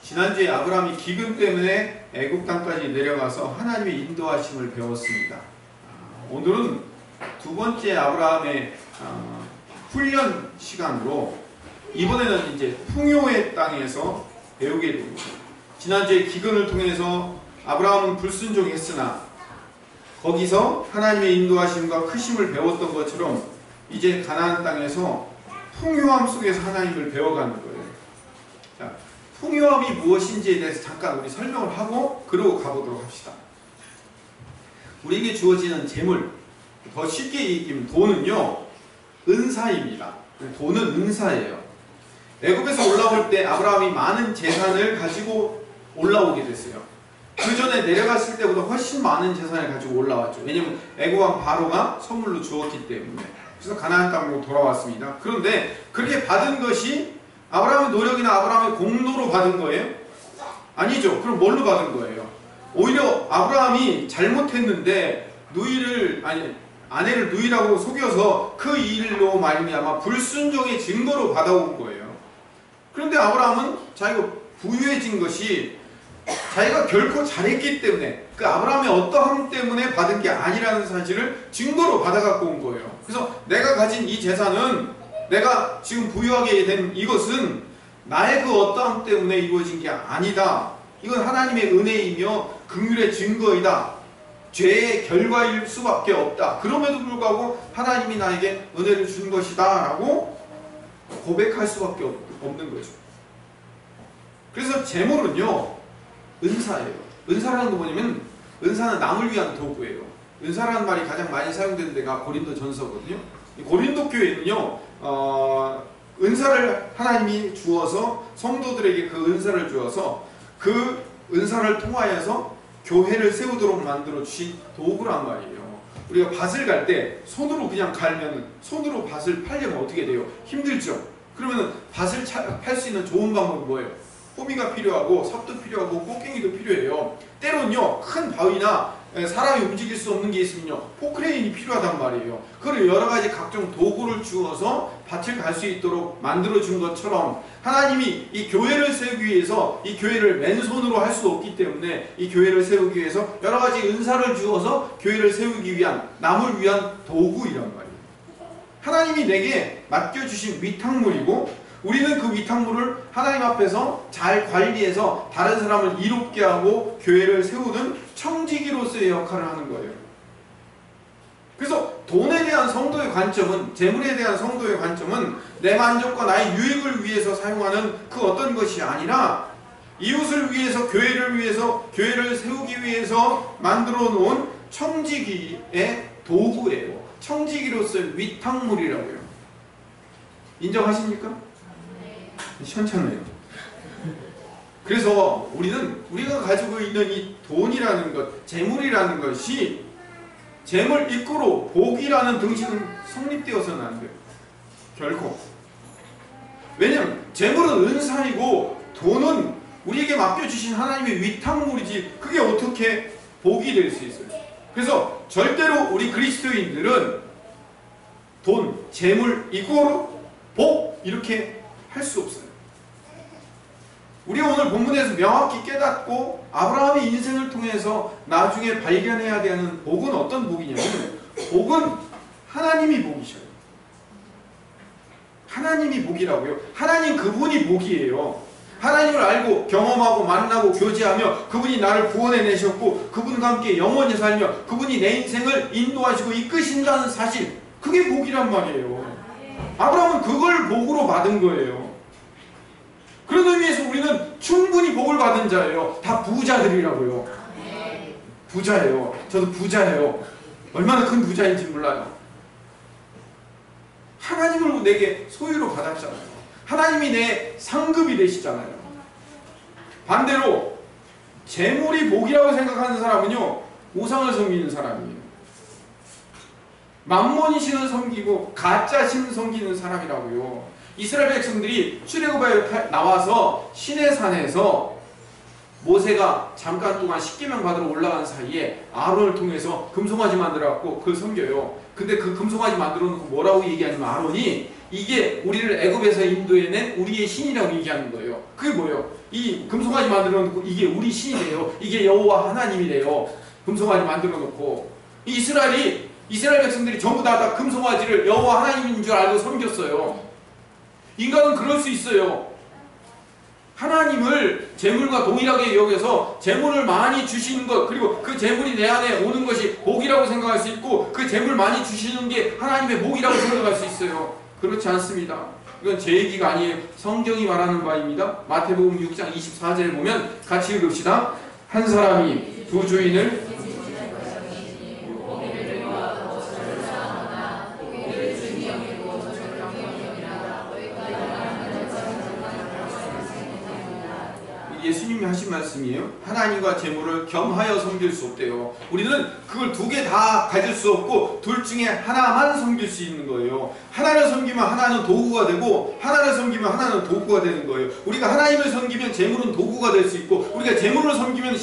지난주에 아브라함이 기근 때문에 애굽 땅까지 내려가서 하나님의 인도하심을 배웠습니다. 오늘은 두 번째 아브라함의 훈련 시간으로 이번에는 이제 풍요의 땅에서 배우게 됩니다. 지난주에 기근을 통해서 아브라함은 불순종했으나 거기서 하나님의 인도하심과 크심을 배웠던 것처럼 이제 가나안 땅에서 풍요함 속에서 하나님을 배워가는 거예요. 자, 풍요함이 무엇인지에 대해서 잠깐 우리 설명을 하고 그러고 가보도록 합시다. 우리에게 주어지는 재물, 더 쉽게 얘기하면 돈은요, 은사입니다. 돈은 은사예요. 애굽에서 올라올 때 아브라함이 많은 재산을 가지고 올라오게 됐어요. 그 전에 내려갔을 때보다 훨씬 많은 재산을 가지고 올라왔죠. 왜냐하면 애굽 왕 바로가 선물로 주었기 때문에. 그래서 가나안 땅으로 돌아왔습니다. 그런데 그렇게 받은 것이 아브라함의 노력이나 아브라함의 공로로 받은 거예요? 아니죠. 그럼 뭘로 받은 거예요? 오히려 아브라함이 잘못했는데 아내를 누이라고 속여서 그 일로 말미암아 불순종의 증거로 받아온 거예요. 그런데 아브라함은 자기가 부유해진 것이 자기가 결코 잘했기 때문에, 그 아브라함의 어떠함 때문에 받은 게 아니라는 사실을 증거로 받아갖고 온 거예요. 그래서 내가 가진 이 재산은, 내가 지금 부유하게 된 이것은 나의 그 어떠함 때문에 이루어진 게 아니다. 이건 하나님의 은혜이며 긍휼의 증거이다. 죄의 결과일 수밖에 없다. 그럼에도 불구하고 하나님이 나에게 은혜를 준 것이다 라고 고백할 수밖에 없는 거죠. 그래서 재물은요, 은사예요. 은사라는 거 뭐냐면, 은사는 남을 위한 도구예요. 은사라는 말이 가장 많이 사용되는 데가 고린도 전서거든요. 고린도 교회는요, 은사를 하나님이 주어서, 성도들에게 그 은사를 주어서 그 은사를 통하여서 교회를 세우도록 만들어 주신 도구란 말이에요. 우리가 밭을 갈 때 손으로 그냥 갈면, 손으로 밭을 팔려면 어떻게 돼요? 힘들죠? 그러면 밭을 팔 수 있는 좋은 방법은 뭐예요? 호미가 필요하고 삽도 필요하고 꽃갱이도 필요해요. 때론요, 큰 바위나 사람이 움직일 수 없는 게 있으면요, 포크레인이 필요하단 말이에요. 그걸 여러 가지 각종 도구를 주어서 밭을 갈 수 있도록 만들어준 것처럼, 하나님이 이 교회를 세우기 위해서, 이 교회를 맨손으로 할 수 없기 때문에 이 교회를 세우기 위해서 여러 가지 은사를 주어서 교회를 세우기 위한, 남을 위한 도구이란 말이에요. 하나님이 내게 맡겨주신 위탁물이고, 우리는 그 위탁물을 하나님 앞에서 잘 관리해서 다른 사람을 이롭게 하고 교회를 세우는 청지기로서의 역할을 하는 거예요. 그래서 돈에 대한 성도의 관점은, 재물에 대한 성도의 관점은 내 만족과 나의 유익을 위해서 사용하는 그 어떤 것이 아니라 이웃을 위해서, 교회를 위해서, 교회를 세우기 위해서 만들어 놓은 청지기의 도구예요. 청지기로서의 위탁물이라고요. 인정하십니까? 시원찮아요. 그래서 우리가 가지고 있는 이 돈이라는 것, 재물이라는 것이 재물 이꼬로 복이라는 등식은 성립되어서는 안 돼요. 결코. 왜냐하면 재물은 은사이고 돈은 우리에게 맡겨주신 하나님의 위탁물이지, 그게 어떻게 복이 될 수 있어요? 그래서 절대로 우리 그리스도인들은 돈, 재물 이꼬로 복 이렇게 할 수 없어요. 우리가 오늘 본문에서 명확히 깨닫고 아브라함의 인생을 통해서 나중에 발견해야 되는 복은 어떤 복이냐면, 복은 하나님이 복이셔요. 하나님이 복이라고요. 하나님 그분이 복이에요. 하나님을 알고 경험하고 만나고 교제하며 그분이 나를 구원해내셨고 그분과 함께 영원히 살며 그분이 내 인생을 인도하시고 이끄신다는 사실, 그게 복이란 말이에요. 아브라함은 그걸 복으로 받은 거예요. 그런 의미에서 우리는 충분히 복을 받은 자예요. 다 부자들이라고요. 부자예요. 저도 부자예요. 얼마나 큰 부자인지 몰라요. 하나님을 내게 소유로 받았잖아요. 하나님이 내 상급이 되시잖아요. 반대로 재물이 복이라고 생각하는 사람은요, 우상을 섬기는 사람이에요. 맘몬이 신을 섬기고 가짜 신을 섬기는 사람이라고요. 이스라엘 백성들이 출애굽에 나와서 시내산에서 모세가 잠깐 동안 십계명 받으러 올라간 사이에 아론을 통해서 금송아지 만들어갖고 그걸 섬겨요. 근데 그 금송아지 만들어 놓고 뭐라고 얘기하냐면 아론이 이게 우리를 애굽에서 인도해낸 우리의 신이라고 얘기하는 거예요. 그게 뭐예요? 이 금송아지 만들어 놓고 이게 우리 신이래요. 이게 여호와 하나님이래요. 금송아지 만들어 놓고 이스라엘 백성들이 전부 다 금송아지를 여호와 하나님인 줄 알고 섬겼어요. 인간은 그럴 수 있어요. 하나님을 재물과 동일하게 여겨서 재물을 많이 주시는 것, 그리고 그 재물이 내 안에 오는 것이 복이라고 생각할 수 있고, 그 재물 많이 주시는 게 하나님의 복이라고 생각할 수 있어요. 그렇지 않습니다. 이건 제 얘기가 아니에요. 성경이 말하는 바입니다. 마태복음 6장 24절에 보면 같이 읽읍시다. 한 사람이 두 주인을 예수님이 하신 말씀이에요. 하나님과 재물을 겸하여 섬길 수 없대요. 우리는 그걸 두 개 다 가질 수 없고 둘 중에 하나만 섬길 수 있는 거예요. 하나를 섬기면 하나는 도구가 되고 하나를 섬기면 하나는 도구가 되는 거예요. 우리가 하나님을 섬기면 재물은 도구가 될 수 있고, 우리가 재물을 섬기면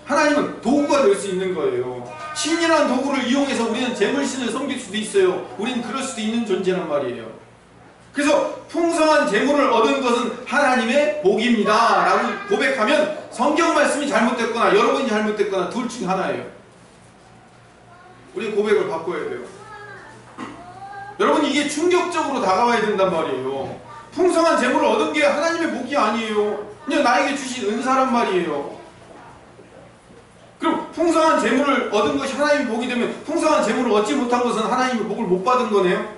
하나님은 도구가 될 수 있는 거예요. 신이라는 도구를 이용해서 우리는 재물신을 섬길 수도 있어요. 우리는 그럴 수도 있는 존재란 말이에요. 그래서 풍성한 재물을 얻은 것은 하나님의 복입니다 라고 고백하면 성경 말씀이 잘못됐거나 여러분이 잘못됐거나 둘 중 하나예요. 우리 고백을 바꿔야 돼요. 여러분, 이게 충격적으로 다가와야 된단 말이에요. 풍성한 재물을 얻은 게 하나님의 복이 아니에요. 그냥 나에게 주신 은사란 말이에요. 그럼 풍성한 재물을 얻은 것이 하나님의 복이 되면 풍성한 재물을 얻지 못한 것은 하나님의 복을 못 받은 거네요?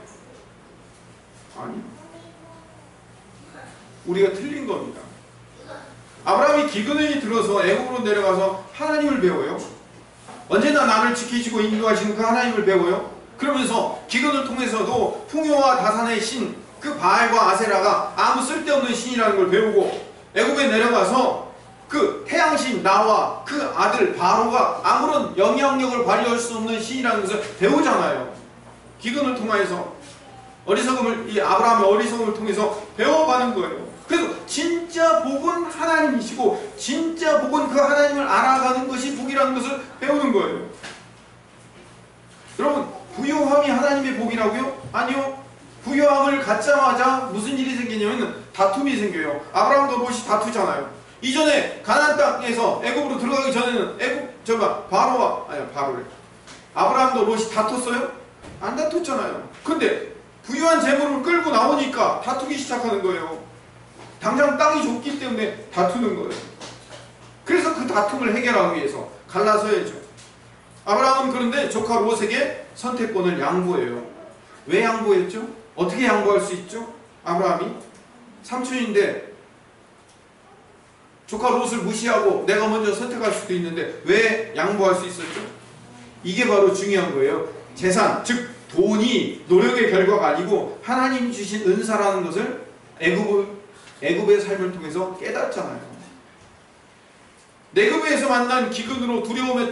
아니요. 우리가 틀린 겁니다. 아브라함이 기근이 들어서 애굽으로 내려가서 하나님을 배워요. 언제나 나를 지키시고 인도하시는 그 하나님을 배워요. 그러면서 기근을 통해서도 풍요와 다산의 신, 그 바알과 아세라가 아무 쓸데없는 신이라는 걸 배우고, 애굽에 내려가서 그 태양신 나와 그 아들 바로가 아무런 영향력을 발휘할 수 없는 신이라는 것을 배우잖아요. 기근을 통해서 이 아브라함의 어리석음을 통해서 배워가는 거예요. 그래서 진짜 복은 하나님이시고 진짜 복은 그 하나님을 알아가는 것이 복이라는 것을 배우는 거예요. 여러분, 부유함이 하나님의 복이라고요? 아니요. 부유함을 갖자마자 무슨 일이 생기냐면 다툼이 생겨요. 아브라함도 롯이 다투잖아요. 이전에 가나안 땅에서 애굽으로 들어가기 전에는 아브라함도 롯이 다퉜어요? 안 다퉜잖아요. 근데 부유한 재물을 끌고 나오니까 다투기 시작하는 거예요. 당장 땅이 좁기 때문에 다투는 거예요. 그래서 그 다툼을 해결하기 위해서 갈라서야죠. 아브라함은 그런데 조카 롯에게 선택권을 양보해요. 왜 양보했죠? 어떻게 양보할 수 있죠? 아브라함이 삼촌인데 조카 롯을 무시하고 내가 먼저 선택할 수도 있는데 왜 양보할 수 있었죠? 이게 바로 중요한 거예요. 재산, 즉 돈이 노력의 결과가 아니고 하나님 주신 은사라는 것을 애굽의 삶을 통해서 깨닫잖아요. 내굽에서 만난 기근으로 두려움에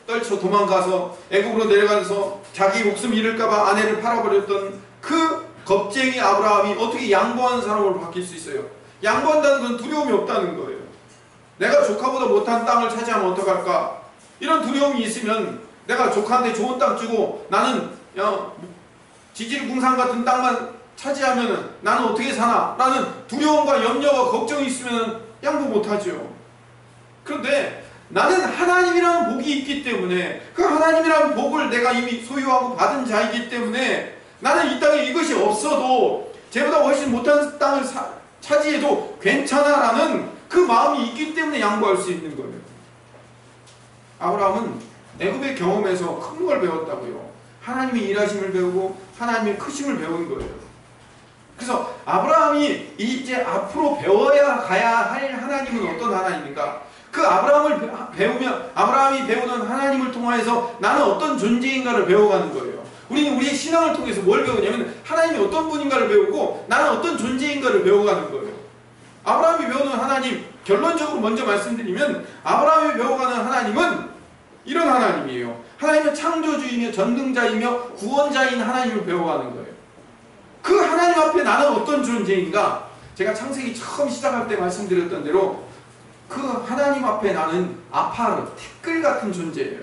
떨쳐 도망가서 애굽으로 내려가서 자기 목숨 잃을까봐 아내를 팔아버렸던 그 겁쟁이 아브라함이 어떻게 양보하는 사람으로 바뀔 수 있어요? 양보한다는 건 두려움이 없다는 거예요. 내가 조카보다 못한 땅을 차지하면 어떡할까? 이런 두려움이 있으면 내가 조카한테 좋은 땅 주고 나는 지질궁상 같은 땅만 차지하면 나는 어떻게 사나? 라는 두려움과 염려와 걱정이 있으면 양보 못하죠. 그런데 나는 하나님이라는 복이 있기 때문에 그 하나님이라는 복을 내가 이미 소유하고 받은 자이기 때문에 나는 이 땅에 이것이 없어도 쟤보다 훨씬 못한 땅을 차지해도 괜찮아라는 그 마음이 있기 때문에 양보할 수 있는 거예요. 아브라함은 애굽의 경험에서 큰 걸 배웠다고요. 하나님의 일하심을 배우고 하나님의 크심을 배운 거예요. 그래서 아브라함이 이제 앞으로 배워야 가야 할 하나님은 어떤 하나님인가? 그 아브라함이 배우는 하나님을 통해서 나는 어떤 존재인가를 배워가는 거예요. 우리는 우리의 신앙을 통해서 뭘 배우냐면 하나님이 어떤 분인가를 배우고 나는 어떤 존재인가를 배워가는 거예요. 아브라함이 배우는 하나님, 결론적으로 먼저 말씀드리면 아브라함이 배워가는 하나님은 이런 하나님이에요. 하나님은 창조주이며 전능자이며 구원자인 하나님을 배워가는 거예요. 그 하나님 앞에 나는 어떤 존재인가? 제가 창세기 처음 시작할 때 말씀드렸던 대로 그 하나님 앞에 나는 아파르, 티끌 같은 존재예요.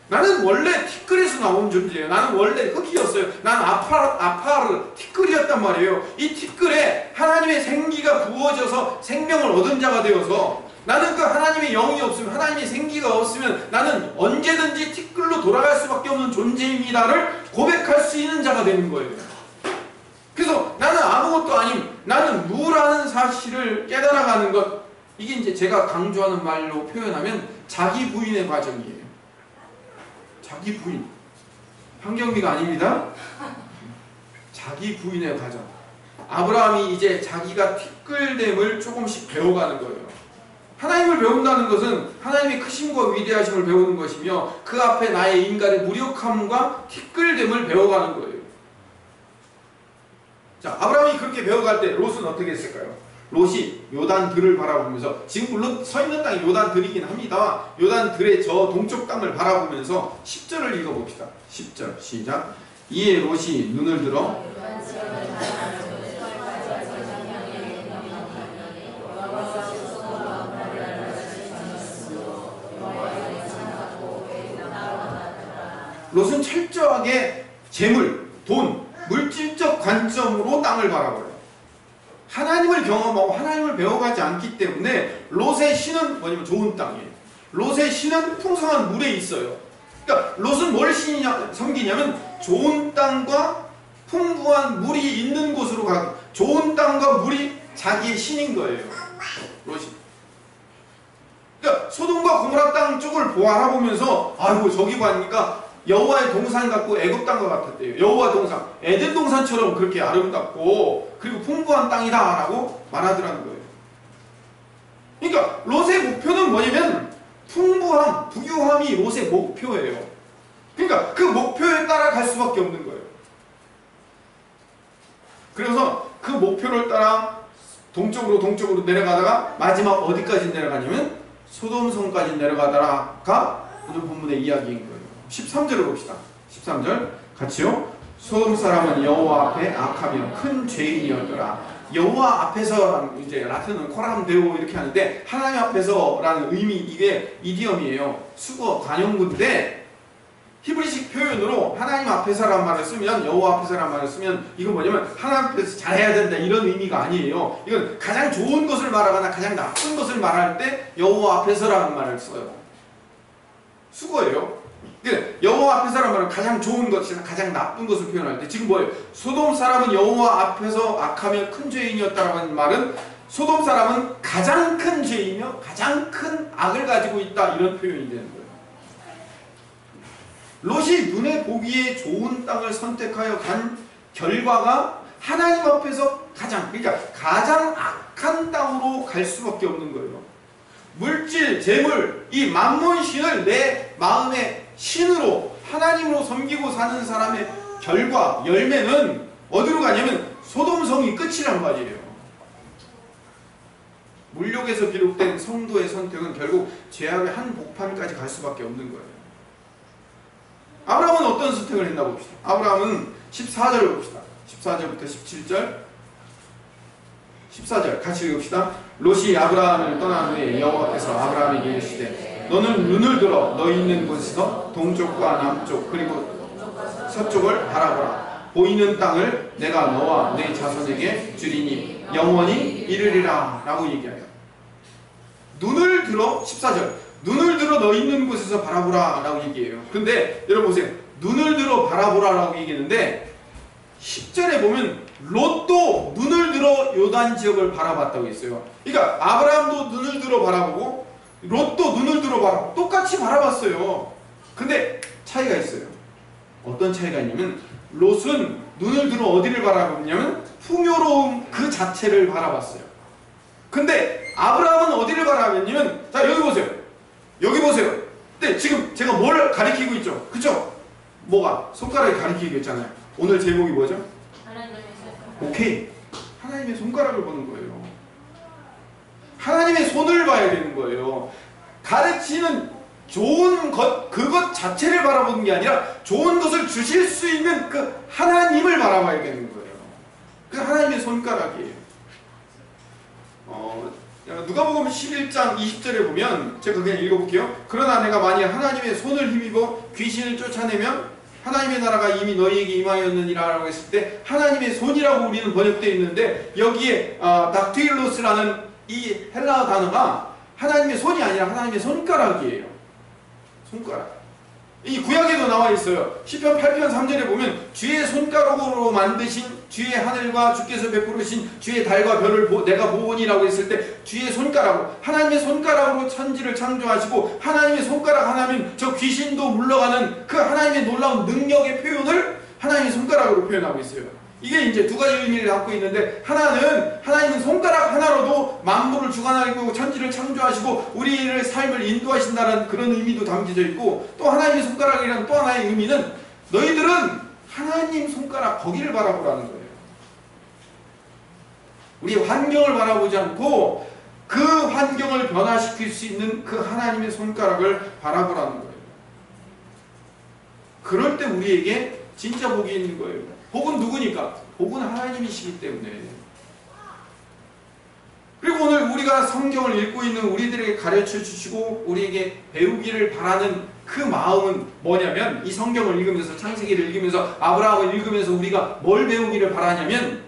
나는 원래 티끌에서 나온 존재예요. 나는 원래 흙이었어요. 나는 아파르 티끌이었단 말이에요. 이 티끌에 하나님의 생기가 부어져서 생명을 얻은 자가 되어서 나는 그 하나님의 영이 없으면, 하나님의 생기가 없으면 나는 언제든지 티끌로 돌아갈 수밖에 없는 존재입니다를 고백할 수 있는 자가 되는 거예요. 그래서 나는 아무것도 아님, 나는 무라는 사실을 깨달아가는 것, 이게 이제 제가 강조하는 말로 표현하면 자기 부인의 과정이에요. 자기 부인. 환경미가 아닙니다. 자기 부인의 과정. 아브라함이 이제 자기가 티끌됨을 조금씩 배워가는 거예요. 하나님을 배운다는 것은 하나님의 크심과 위대하심을 배우는 것이며 그 앞에 나의 인간의 무력함과 티끌됨을 배워가는 거예요. 자, 아브라함이 그렇게 배워갈 때 롯은 어떻게 했을까요? 롯이 요단들을 바라보면서, 지금 물론 서 있는 땅이 요단들이긴 합니다. 요단들의 저 동쪽 땅을 바라보면서 10절을 읽어봅시다. 10절 시작. 이에 롯이 눈을 들어 롯은 철저하게 재물, 돈, 물질적 관점으로 땅을 바라봐요. 하나님을 경험하고 하나님을 배워가지 않기 때문에 롯의 신은 뭐냐면 좋은 땅이에요. 롯의 신은 풍성한 물에 있어요. 그러니까 롯은 뭘 섬기냐면 좋은 땅과 풍부한 물이 있는 곳으로 가고, 좋은 땅과 물이 자기의 신인 거예요. 롯이. 그러니까 소돔과 고모라 땅 쪽을 바라보면서 아이고 저기 보니까 여호와의 동산 같고 애굽 땅과 같았대요. 여호와 동산, 에덴 동산처럼 그렇게 아름답고 그리고 풍부한 땅이다라고 말하더라는 거예요. 그러니까 롯의 목표는 뭐냐면 풍부함, 부유함이 롯의 목표예요. 그러니까 그 목표에 따라 갈 수밖에 없는 거예요. 그래서 그 목표를 따라 동쪽으로 내려가다가 마지막 어디까지 내려가냐면 소돔성까지 내려가다가 오늘 본문의 이야기인 거예요. 13절을 봅시다. 13절 같이요. 소돔 사람은 여호와 앞에 악하며 큰 죄인이었더라. 여호와 앞에서라는, 이제 라틴은 코람 데오 이렇게 하는데 하나님 앞에서라는 의미, 이게 이디엄이에요. 수거 관용구인데 히브리식 표현으로 하나님 앞에서라는 말을 쓰면, 여호와 앞에서라는 말을 쓰면 이건 뭐냐면 하나님 앞에서 잘해야 된다 이런 의미가 아니에요. 이건 가장 좋은 것을 말하거나 가장 나쁜 것을 말할 때 여호와 앞에서라는 말을 써요. 수거예요. 여호와 앞에서라는 말은 가장 좋은 것이나 가장 나쁜 것을 표현할 때, 지금 뭐예요? 소돔 사람은 여호와 앞에서 악하며 큰 죄인이었다라는 말은 소돔 사람은 가장 큰 죄이며 가장 큰 악을 가지고 있다, 이런 표현이 되는 거예요. 롯이 눈에 보기에 좋은 땅을 선택하여 간 결과가 하나님 앞에서 그러니까 가장 악한 땅으로 갈 수밖에 없는 거예요. 물질, 재물, 이 만몬신을 내 마음의 신으로, 하나님으로 섬기고 사는 사람의 결과, 열매는 어디로 가냐면 소돔성이 끝이란 말이에요. 물욕에서 기록된 성도의 선택은 결국 죄악의 한복판까지 갈 수밖에 없는 거예요. 아브라함은 어떤 선택을 했나 봅시다. 아브라함은 14절을 봅시다. 14절부터 17절. 14절 같이 읽읍시다. 롯이 아브라함을 떠난 후에 여호와 앞에서 아브라함에게 이르시되 너는 눈을 들어 너 있는 곳에서 동쪽과 남쪽 그리고 서쪽을 바라보라. 보이는 땅을 내가 너와 내 자손에게 주리니 영원히 이르리라 라고 얘기해요. 눈을 들어, 14절, 눈을 들어 너 있는 곳에서 바라보라 라고 얘기해요. 근데 여러분 보세요. 눈을 들어 바라보라 라고 얘기했는데 10절에 보면 롯도 눈을 들어 요단 지역을 바라봤다고 했어요. 그러니까 아브라함도 눈을 들어 바라보고 롯도 눈을 들어 바라보고 똑같이 바라봤어요. 근데 차이가 있어요. 어떤 차이가 있냐면 롯은 눈을 들어 어디를 바라봤냐면 풍요로움 그 자체를 바라봤어요. 근데 아브라함은 어디를 바라봤냐면, 자 여기 보세요. 여기 보세요. 근데 지금 제가 뭘 가리키고 있죠? 그쵸? 뭐가? 손가락이 가리키고 있잖아요. 오늘 제목이 뭐죠? 오케이. 하나님의 손가락을 보는 거예요. 하나님의 손을 봐야 되는 거예요. 가르치는 좋은 것, 그것 자체를 바라보는 게 아니라 좋은 것을 주실 수 있는 그 하나님을 바라봐야 되는 거예요. 그 하나님의 손가락이에요. 누가복음 11장 20절에 보면 제가 그냥 읽어볼게요. 그러나 내가 만일 하나님의 손을 힘입어 귀신을 쫓아내면 하나님의 나라가 이미 너희에게 임하였느니라고 했을 때 하나님의 손이라고 우리는 번역되어 있는데 여기에 닥틸로스라는 이 헬라어 단어가 하나님의 손이 아니라 하나님의 손가락이에요. 손가락. 이 구약에도 나와 있어요. 시편 8편 3절에 보면 주의 손가락으로 만드신 주의 하늘과 주께서 베푸르신 주의 달과 별을 내가 보오니라고 했을 때 주의 손가락으로, 하나님의 손가락으로 천지를 창조하시고 하나님의 손가락 하나면 저 귀신도 물러가는 그 하나님의 놀라운 능력의 표현을 하나님의 손가락으로 표현하고 있어요. 이게 이제 두 가지 의미를 갖고 있는데, 하나님은 손가락 하나로도 만물을 주관하고 천지를 창조하시고 우리의 삶을 인도하신다는 그런 의미도 담겨져 있고, 또 하나님의 손가락이라는 또 하나의 의미는 너희들은 하나님 손가락 거기를 바라보라는 거예요. 우리 환경을 바라보지 않고 그 환경을 변화시킬 수 있는 그 하나님의 손가락을 바라보라는 거예요. 그럴 때 우리에게 진짜 복이 있는 거예요. 복은 누구니까? 복은 하나님이시기 때문에. 그리고 오늘 우리가 성경을 읽고 있는 우리들에게 가르쳐 주시고 우리에게 배우기를 바라는 그 마음은 뭐냐면, 이 성경을 읽으면서, 창세기를 읽으면서, 아브라함을 읽으면서 우리가 뭘 배우기를 바라냐면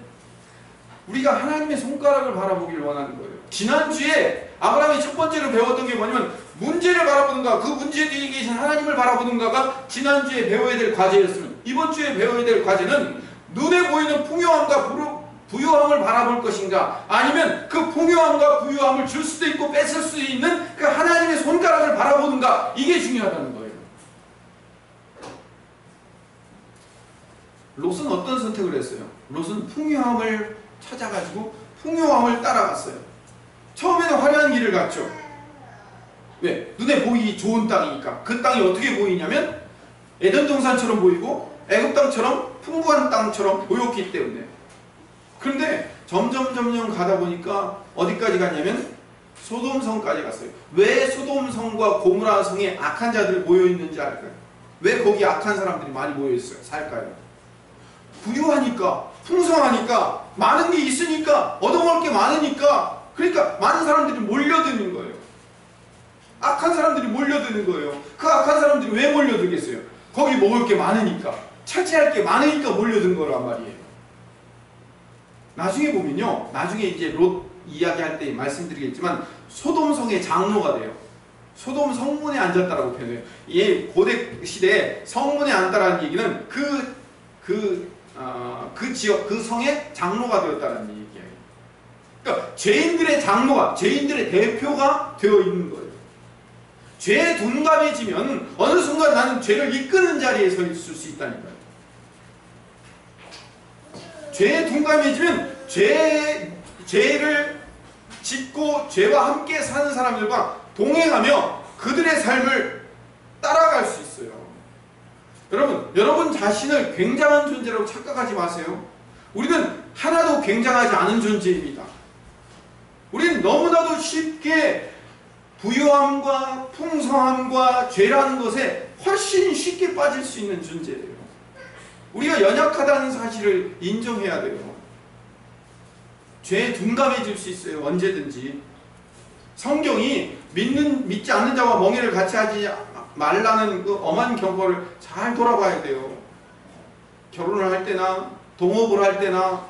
우리가 하나님의 손가락을 바라보기를 원하는 거예요. 지난주에 아브라함이 첫 번째로 배웠던 게 뭐냐면 문제를 바라보는가, 그 문제 뒤에 계신 하나님을 바라보는가가 지난주에 배워야 될 과제였으면, 이번 주에 배워야 될 과제는 눈에 보이는 풍요함과 부유함을 바라볼 것인가, 아니면 그 풍요함과 부유함을 줄 수도 있고 뺏을 수 있는 그 하나님의 손가락을 바라보는가, 이게 중요하다는 거예요. 롯은 어떤 선택을 했어요? 롯은 풍요함을 찾아가지고 풍요함을 따라갔어요. 처음에는 화려한 길을 갔죠. 왜? 눈에 보이기 좋은 땅이니까. 그 땅이 어떻게 보이냐면 에덴 동산처럼 보이고 애굽 땅처럼 풍부한 땅처럼 보였기 때문에. 그런데 점점 가다 보니까 어디까지 갔냐면 소돔성까지 갔어요. 왜 소돔성과 고모라 성에 악한 자들이 모여있는지 알까요? 왜 거기 악한 사람들이 많이 모여있어요? 살까요? 부유하니까, 풍성하니까, 많은 게 있으니까, 얻어먹을 게 많으니까, 그러니까 많은 사람들이 몰려드는 거예요. 악한 사람들이 몰려드는 거예요. 그 악한 사람들이 왜 몰려들겠어요? 거기 먹을 게 많으니까, 차지할 게 많으니까 몰려든 거란 말이에요. 나중에 보면요, 나중에 이제 롯 이야기할 때 말씀드리겠지만 소돔성의 장로가 돼요. 소돔 성문에 앉았다라고 표현해요. 이 고대 시대에 성문에 앉다라는 얘기는 그 지역, 그 성의 장로가 되었다는 얘기예요. 그러니까 죄인들의 장로가, 죄인들의 대표가 되어 있는 거예요. 죄에 둔감해지면 어느 순간 나는 죄를 이끄는 자리에 서 있을 수 있다니까요. 죄에 둔감해지면 죄를 짓고 죄와 함께 사는 사람들과 동행하며 그들의 삶을 따라갈 수 있어요. 여러분 자신을 굉장한 존재라고 착각하지 마세요. 우리는 하나도 굉장하지 않은 존재입니다. 우리는 너무나도 쉽게 부유함과 풍성함과 죄라는 것에 훨씬 쉽게 빠질 수 있는 존재예요. 우리가 연약하다는 사실을 인정해야 돼요. 죄에 둔감해질 수 있어요. 언제든지. 성경이 믿지 않는 자와 멍에를 같이 하지 말라는 그 엄한 경고를 잘 돌아봐야 돼요. 결혼을 할 때나 동업을 할 때나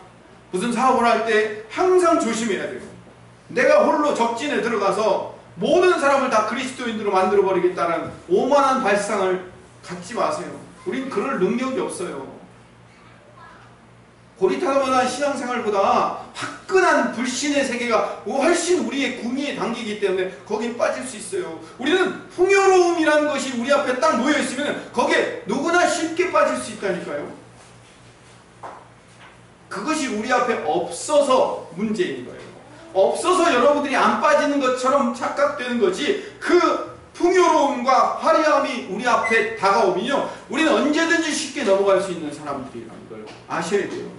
무슨 사업을 할 때 항상 조심해야 돼요. 내가 홀로 적진에 들어가서 모든 사람을 다 그리스도인으로 만들어버리겠다는 오만한 발상을 갖지 마세요. 우린 그럴 능력이 없어요. 고리타분한 신앙생활보다 화끈한 불신의 세계가 훨씬 우리의 구미에 당기기 때문에 거기에 빠질 수 있어요. 우리는 풍요로움이라는 것이 우리 앞에 딱 모여있으면 거기에 누구나 쉽게 빠질 수 있다니까요. 그것이 우리 앞에 없어서 문제인 거예요. 없어서 여러분들이 안 빠지는 것처럼 착각되는 거지, 그 풍요로움과 화려함이 우리 앞에 다가오면요, 우리는 언제든지 쉽게 넘어갈 수 있는 사람들이라는 걸 아셔야 돼요.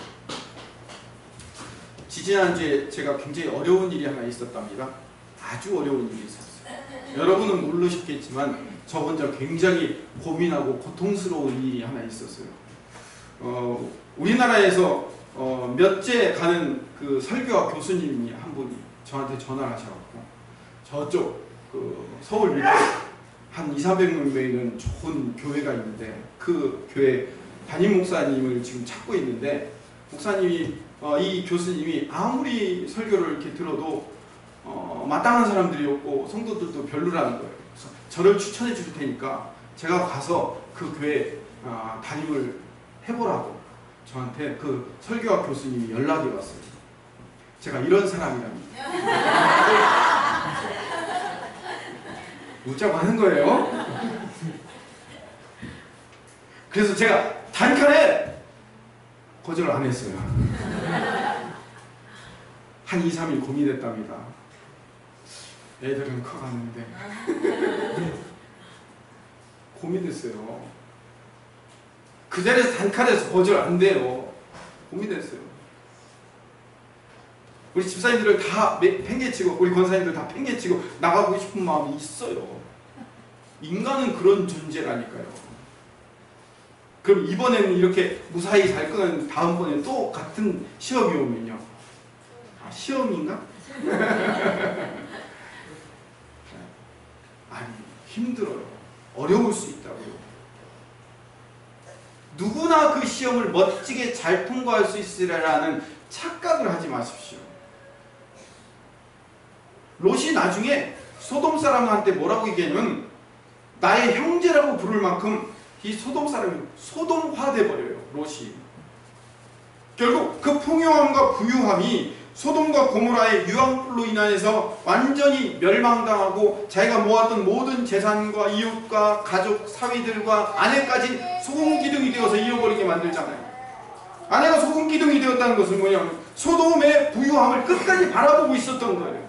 지지난주에 제가 굉장히 어려운 일이 하나 있었답니다. 아주 어려운 일이 있었어요. 여러분은 모르셨겠지만 저 혼자 굉장히 고민하고 고통스러운 일이 하나 있었어요. 우리나라에서 몇째 가는 그 설교학 교수님이 한 분이 저한테 전화를 하셔갖고 저쪽 그 서울 밀고 한 200~300명 모이는 좋은 교회가 있는데 그 교회 담임 목사님을 지금 찾고 있는데 목사님이 이 교수님이 아무리 설교를 이렇게 들어도 마땅한 사람들이 없고 성도들도 별로라는 거예요. 그래서 저를 추천해 줄 테니까 제가 가서 그 교회 담임을 해보라고 저한테 그 설교학 교수님이 연락이 왔어요. 제가 이런 사람이랍니다. 묻자고 하는 거예요. 그래서 제가 단칼에 거절을 안 했어요. 한 2~3일 고민했답니다. 애들은 커갔는데 고민했어요. 그 자리에서 단칼에서 거절 안 돼요. 고민했어요. 우리 집사님들을 다 팽개치고 우리 권사님들 다 팽개치고 나가고 싶은 마음이 있어요. 인간은 그런 존재라니까요. 그럼 이번에는 이렇게 무사히 잘 끊었는데 다음번에 또 같은 시험이 오면요. 시험인가? 아니, 힘들어요. 어려울 수 있다고요. 누구나 그 시험을 멋지게 잘 통과할 수 있으리라는 착각을 하지 마십시오. 롯이 나중에 소돔 사람한테 뭐라고 얘기하냐면 나의 형제라고 부를 만큼 이 소돔 사람이 소돔화 돼버려요. 롯이. 결국 그 풍요함과 부유함이 소돔과 고모라의 유황불로 인해서 완전히 멸망당하고 자기가 모았던 모든 재산과 이웃과 가족, 사위들과 아내까지 소금기둥이 되어서 잃어버리게 만들잖아요. 아내가 소금기둥이 되었다는 것은 뭐냐면 소돔의 부유함을 끝까지 바라보고 있었던 거예요.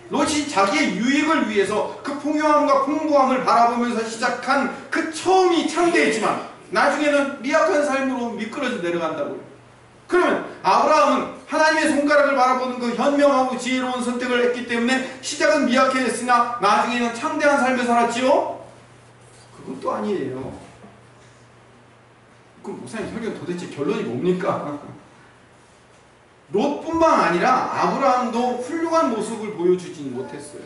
롯이 자기의 유익을 위해서 그 풍요함과 풍부함을 바라보면서 시작한 그 처음이 창대했지만 나중에는 미약한 삶으로 미끄러져 내려간다고요. 그러면 아브라함은 하나님의 손가락을 바라보는 그 현명하고 지혜로운 선택을 했기 때문에 시작은 미약했으나 나중에는 창대한 삶을 살았지요? 그건 또 아니에요. 그럼 목사님 설교는 도대체 결론이 뭡니까? 롯뿐만 아니라 아브라함도 훌륭한 모습을 보여주지는 못했어요.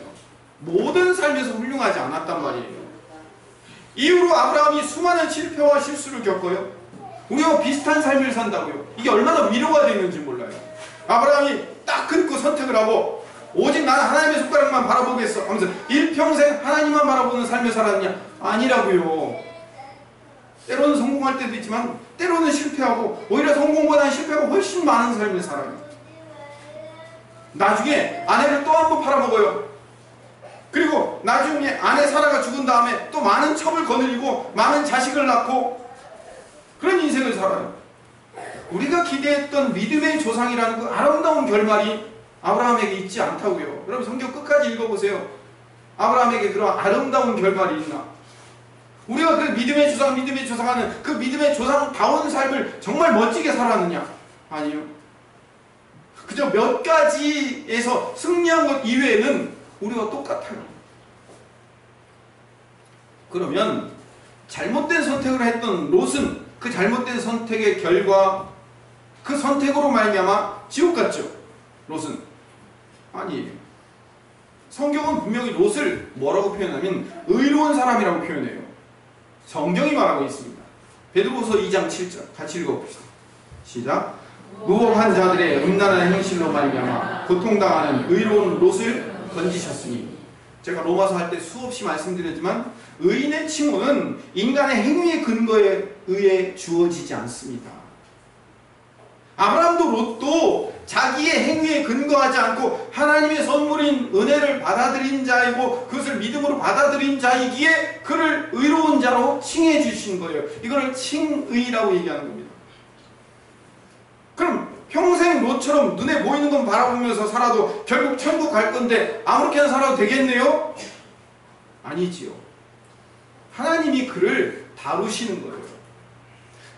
모든 삶에서 훌륭하지 않았단 말이에요. 이후로 아브라함이 수많은 실패와 실수를 겪어요. 우리와 비슷한 삶을 산다고요. 이게 얼마나 위로가 되는지 몰라요. 아브라함이 딱 끊고 선택을 하고 오직 나는 하나님의 손가락만 바라보겠어 하면서 일평생 하나님만 바라보는 삶을 살았느냐? 아니라고요. 때로는 성공할 때도 있지만 때로는 실패하고 오히려 성공보다는 실패가 훨씬 많은 삶을 살아요. 나중에 아내를 또 한 번 팔아먹어요. 그리고 나중에 아내 사라가 죽은 다음에 또 많은 첩을 거느리고 많은 자식을 낳고 그런 인생을 살아요. 우리가 기대했던 믿음의 조상이라는 그 아름다운 결말이 아브라함에게 있지 않다고요. 여러분 성경 끝까지 읽어보세요. 아브라함에게 그런 아름다운 결말이 있나? 우리가 그 믿음의 조상하는 그 믿음의 조상다운 삶을 정말 멋지게 살았느냐? 아니요. 그저 몇 가지에서 승리한 것 이외에는 우리와 똑같아요. 그러면 잘못된 선택을 했던 롯은 그 잘못된 선택의 결과 그 선택으로 말미암아 지옥 갔죠. 롯은 아니에요. 성경은 분명히 롯을 뭐라고 표현하면 의로운 사람이라고 표현해요. 성경이 말하고 있습니다. 베드로후서 2장 7절 같이 읽어봅시다. 시작. 무법한 자들의 음란한 행실로 말미암아 고통당하는 의로운 롯을 건지셨으니. 제가 로마서 할 때 수없이 말씀드렸지만 의인의 칭호는 인간의 행위의 근거에 의해 주어지지 않습니다. 아브라함도 롯도 자기의 행위에 근거하지 않고 하나님의 선물인 은혜를 받아들인 자이고 그것을 믿음으로 받아들인 자이기에 그를 의로운 자로 칭해 주신 거예요. 이거를 칭의라고 얘기하는 겁니다. 그럼 평생 롯처럼 눈에 보이는 건 바라보면서 살아도 결국 천국 갈 건데 아무렇게나 살아도 되겠네요? 아니지요. 하나님이 그를 다루시는 거예요.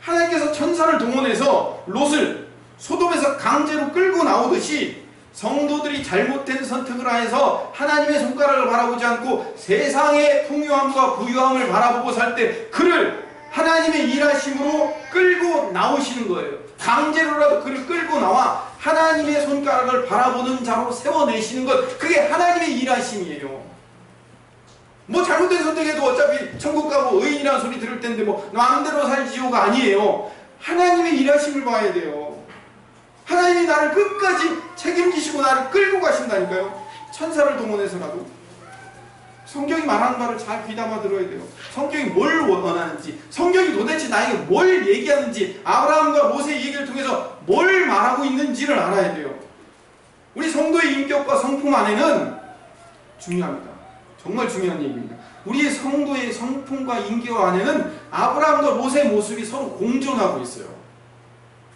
하나님께서 천사를 동원해서 롯을 소돔에서 강제로 끌고 나오듯이 성도들이 잘못된 선택을 하여서 하나님의 손가락을 바라보지 않고 세상의 풍요함과 부유함을 바라보고 살 때 그를 하나님의 일하심으로 끌고 나오시는 거예요. 강제로라도 그를 끌고 나와 하나님의 손가락을 바라보는 자로 세워내시는 것, 그게 하나님의 일하심이에요. 뭐 잘못된 선택해도 어차피 천국 가고 의인이라는 소리 들을 텐데 뭐 마음대로 살지요가 아니에요. 하나님의 일하심을 봐야 돼요. 하나님이 나를 끝까지 책임지시고 나를 끌고 가신다니까요. 천사를 동원해서라도. 성경이 말하는 바를 잘 귀담아 들어야 돼요. 성경이 뭘 원하는지, 성경이 도대체 나에게 뭘 얘기하는지, 아브라함과 롯의 얘기를 통해서 뭘 말하고 있는지를 알아야 돼요. 우리 성도의 인격과 성품 안에는 중요합니다. 정말 중요한 얘기입니다. 우리의 성도의 성품과 인격 안에는 아브라함과 롯의 모습이 서로 공존하고 있어요.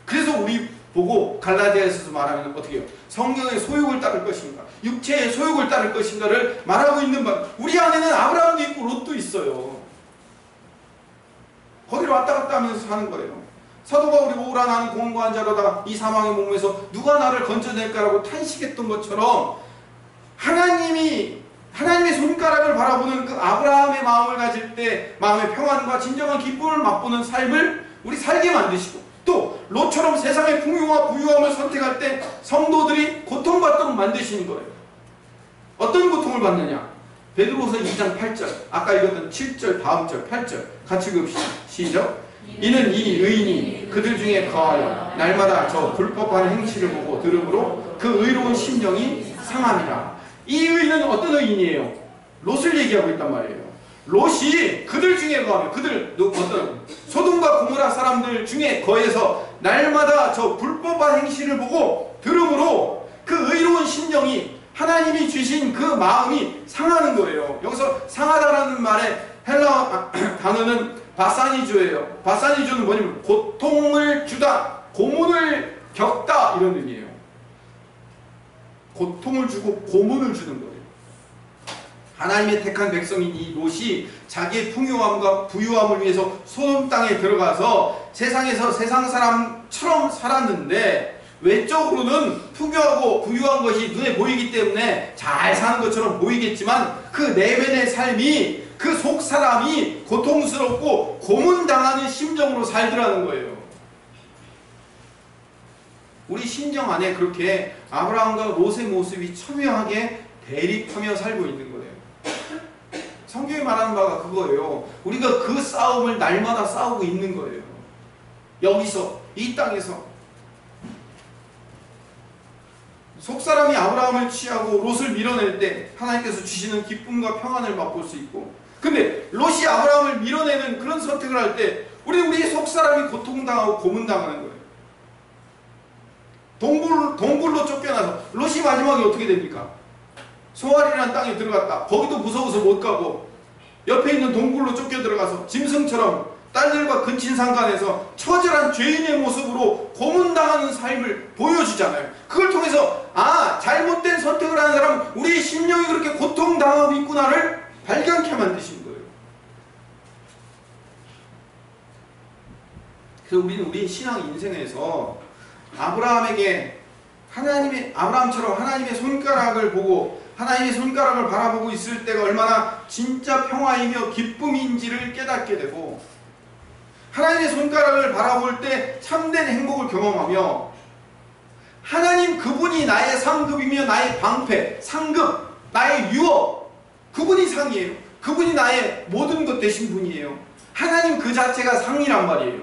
그래서 우리 보고 갈라디아에서 말하면 어떻게 해요? 성경의 소욕을 따를 것인가, 육체의 소욕을 따를 것인가를 말하고 있는 바, 우리 안에는 아브라함도 있고 롯도 있어요. 거기를 왔다 갔다 하면서 사는 거예요. 사도 바울이 오라 나는 공고한 자로다 이 사망의 몸에서 누가 나를 건져낼까라고 탄식했던 것처럼 하나님의 손가락을 바라보는 그 아브라함의 마음을 가질 때 마음의 평안과 진정한 기쁨을 맛보는 삶을 우리 살게 만드시고, 또 롯처럼 세상의 풍요와 부유함을 선택할 때 성도들이 고통받도록 만드시는 거예요. 어떤 고통을 받느냐? 베드로서 2장 8절, 아까 읽었던 7절, 다음 절, 8절 같이 읽읍시다. 시작. 이는 이 의인이 그들 중에 거하여 날마다 저 불법한 행실을 보고 들음으로 그 의로운 심령이 상함이라. 이 의인은 어떤 의인이에요? 롯을 얘기하고 있단 말이에요. 롯이 그들 중에 거하며, 그들 어떤 소돔과 고모라 사람들 중에 거해서 날마다 저 불법한 행실을 보고 들음으로 그 의로운 심령이, 하나님이 주신 그 마음이 상하는 거예요. 여기서 상하다라는 말의 헬라 단어는 바사니조예요. 바사니조는 뭐냐면 고통을 주다, 고문을 겪다 이런 의미예요. 고통을 주고 고문을 주는 거예요. 하나님의 택한 백성인 이 롯이 자기의 풍요함과 부유함을 위해서 소돔 땅에 들어가서 세상에서 세상 사람처럼 살았는데 외적으로는 풍요하고 부유한 것이 눈에 보이기 때문에 잘 사는 것처럼 보이겠지만 그 내면의 삶이, 그 속 사람이 고통스럽고 고문당하는 심정으로 살더라는 거예요. 우리 심정 안에 그렇게 아브라함과 롯의 모습이 첨예하게 대립하며 살고 있는 거예요. 성경이 말하는 바가 그거예요. 우리가 그 싸움을 날마다 싸우고 있는 거예요. 여기서, 이 땅에서. 속사람이 아브라함을 취하고 롯을 밀어낼 때 하나님께서 주시는 기쁨과 평안을 맛볼 수 있고, 근데 롯이 아브라함을 밀어내는 그런 선택을 할 때 우리의 속사람이 고통당하고 고문당하는 거예요. 동굴로 쫓겨나서 롯이 마지막에 어떻게 됩니까? 소알이라는 땅에 들어갔다. 거기도 무서워서 못 가고 옆에 있는 동굴로 쫓겨 들어가서 짐승처럼 딸들과 근친상간에서 처절한 죄인의 모습으로 고문당하는 삶을 보여주잖아요. 그걸 통해서 잘못된 선택을 하는 사람은 우리의 심령이 그렇게 고통당하고 있구나를 발견케 만드신 거예요. 그래서 우리는 우리의 신앙 인생에서 아브라함처럼 하나님의 손가락을 보고 하나님의 손가락을 바라보고 있을 때가 얼마나 진짜 평화이며 기쁨인지를 깨닫게 되고, 하나님의 손가락을 바라볼 때 참된 행복을 경험하며, 하나님 그분이 나의 상급이며 나의 방패, 상급, 나의 유업, 그분이 상이에요. 그분이 나의 모든 것 되신 분이에요. 하나님 그 자체가 상이란 말이에요.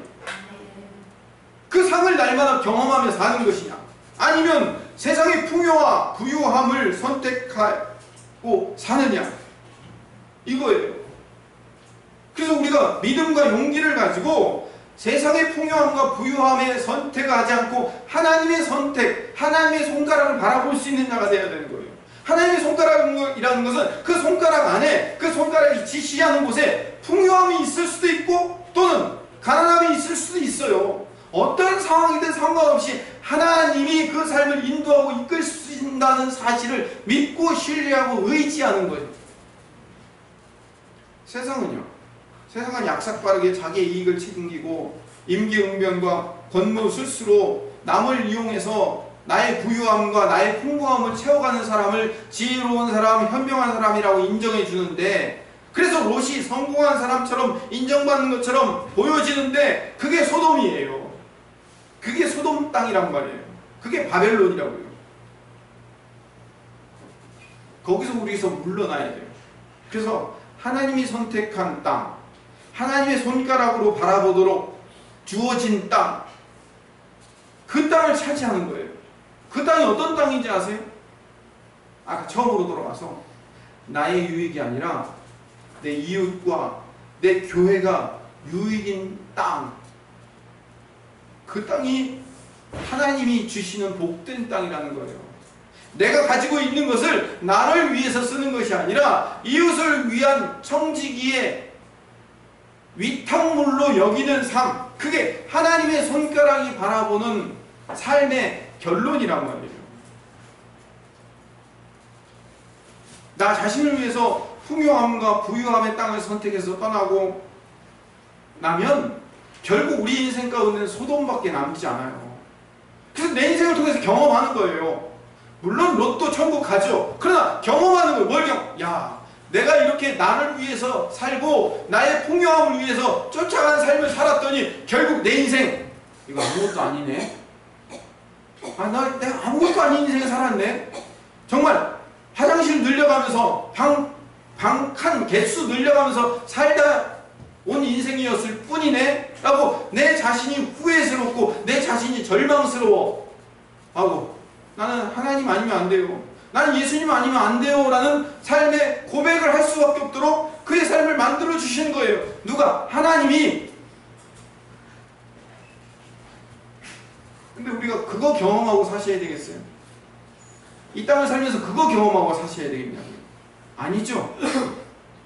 그 상을 날마다 경험하며 사는 것이냐, 아니면 세상의 풍요와 부유함을 선택하고 사느냐, 이거예요. 그래서 우리가 믿음과 용기를 가지고 세상의 풍요함과 부유함에 선택하지 않고 하나님의 선택, 하나님의 손가락을 바라볼 수 있는 자가 되어야 되는 거예요. 하나님의 손가락이라는 것은 그 손가락 안에, 그 손가락이 지시하는 곳에 풍요함이 있을 수도 있고 또는 가난함이 있을 수도 있어요. 어떤 상황이든 상관없이 하나님이 그 삶을 인도하고 이끌 수 있다는 사실을 믿고 신뢰하고 의지하는 거예요. 세상은 약삭빠르게 자기의 이익을 책임지고 임기응변과 권모술수로 남을 이용해서 나의 부유함과 나의 풍부함을 채워가는 사람을 지혜로운 사람, 현명한 사람이라고 인정해 주는데, 그래서 롯이 성공한 사람처럼 인정받는 것처럼 보여지는데 그게 소돔이에요. 그게 소돔 땅이란 말이에요. 그게 바벨론이라고요. 거기서 우리에서 물러나야 돼요. 그래서 하나님이 선택한 땅, 하나님의 손가락으로 바라보도록 주어진 땅, 그 땅을 차지하는 거예요. 그 땅이 어떤 땅인지 아세요? 아까 처음으로 돌아가서 나의 유익이 아니라 내 이웃과 내 교회가 유익인 땅, 그 땅이 하나님이 주시는 복된 땅이라는 거예요. 내가 가지고 있는 것을 나를 위해서 쓰는 것이 아니라 이웃을 위한 청지기의 위탁물로 여기는 삶, 그게 하나님의 손가락이 바라보는 삶의 결론이란 말이에요. 나 자신을 위해서 풍요함과 부유함의 땅을 선택해서 떠나고 나면 결국 우리 인생 가운데는 소돔밖에 남지 않아요. 그래서 내 인생을 통해서 경험하는 거예요. 물론 로또 천국 가죠. 그러나 경험하는 거예요. 뭘 야, 내가 이렇게 나를 위해서 살고 나의 풍요함을 위해서 쫓아가는 삶을 살았더니 결국 내 인생 이거 아무것도 아니네. 내가 아무것도 아닌 인생을 살았네. 정말 화장실 늘려가면서 방 개수 늘려가면서 살다 온 인생이었을 뿐이네 라고 내 자신이 후회스럽고 내 자신이 절망스러워 하고, 나는 하나님 아니면 안 돼요, 나는 예수님 아니면 안 돼요 라는 삶의 고백을 할 수밖에 없도록 그의 삶을 만들어 주시는 거예요. 누가? 하나님이. 근데 우리가 그거 경험하고 사셔야 되겠어요? 이 땅을 살면서 그거 경험하고 사셔야 되겠냐고요? 아니죠.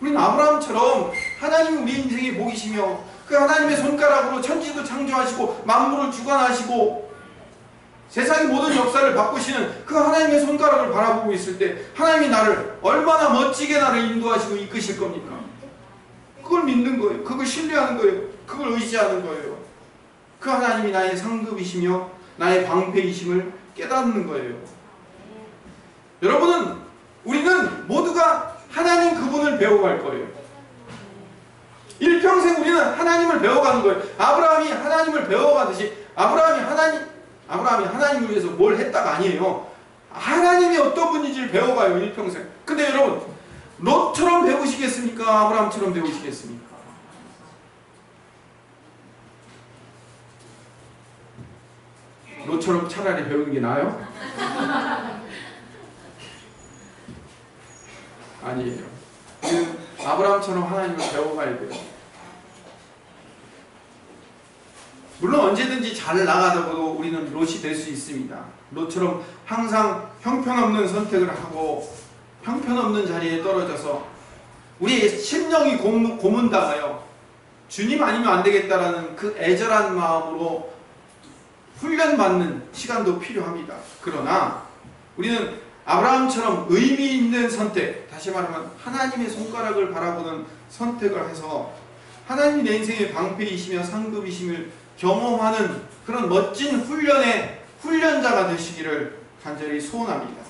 우리는 아브라함처럼 하나님이 우리 인생의 복이시며 그 하나님의 손가락으로 천지도 창조하시고 만물을 주관하시고 세상의 모든 역사를 바꾸시는 그 하나님의 손가락을 바라보고 있을 때 하나님이 나를 얼마나 멋지게 나를 인도하시고 이끄실 겁니까? 그걸 믿는 거예요. 그걸 신뢰하는 거예요. 그걸 의지하는 거예요. 그 하나님이 나의 상급이시며 나의 방패이심을 깨닫는 거예요. 여러분은, 우리는 모두가 하나님 그분을 배워갈 거예요. 일평생 우리는 하나님을 배워가는 거예요. 아브라함이 하나님을 배워가듯이 아브라함이 하나님을 위해서 뭘 했다가 아니에요. 하나님이 어떤 분인지를 배워가요, 일평생. 근데 여러분, 롯처럼 배우시겠습니까? 아브라함처럼 배우시겠습니까? 롯처럼 차라리 배우는 게 나아요? 아니에요. 우리는 아브라함처럼 하나님을 배워가야 돼요. 물론 언제든지 잘 나가다가도 우리는 롯이 될 수 있습니다. 롯처럼 항상 형편없는 선택을 하고 형편없는 자리에 떨어져서 우리의 심령이 고문당하여 주님 아니면 안 되겠다라는 그 애절한 마음으로 훈련받는 시간도 필요합니다. 그러나 우리는 아브라함처럼 의미 있는 선택, 다시 말하면 하나님의 손가락을 바라보는 선택을 해서 하나님이 내 인생의 방패이시며 상급이심을 경험하는 그런 멋진 훈련의 훈련자가 되시기를 간절히 소원합니다.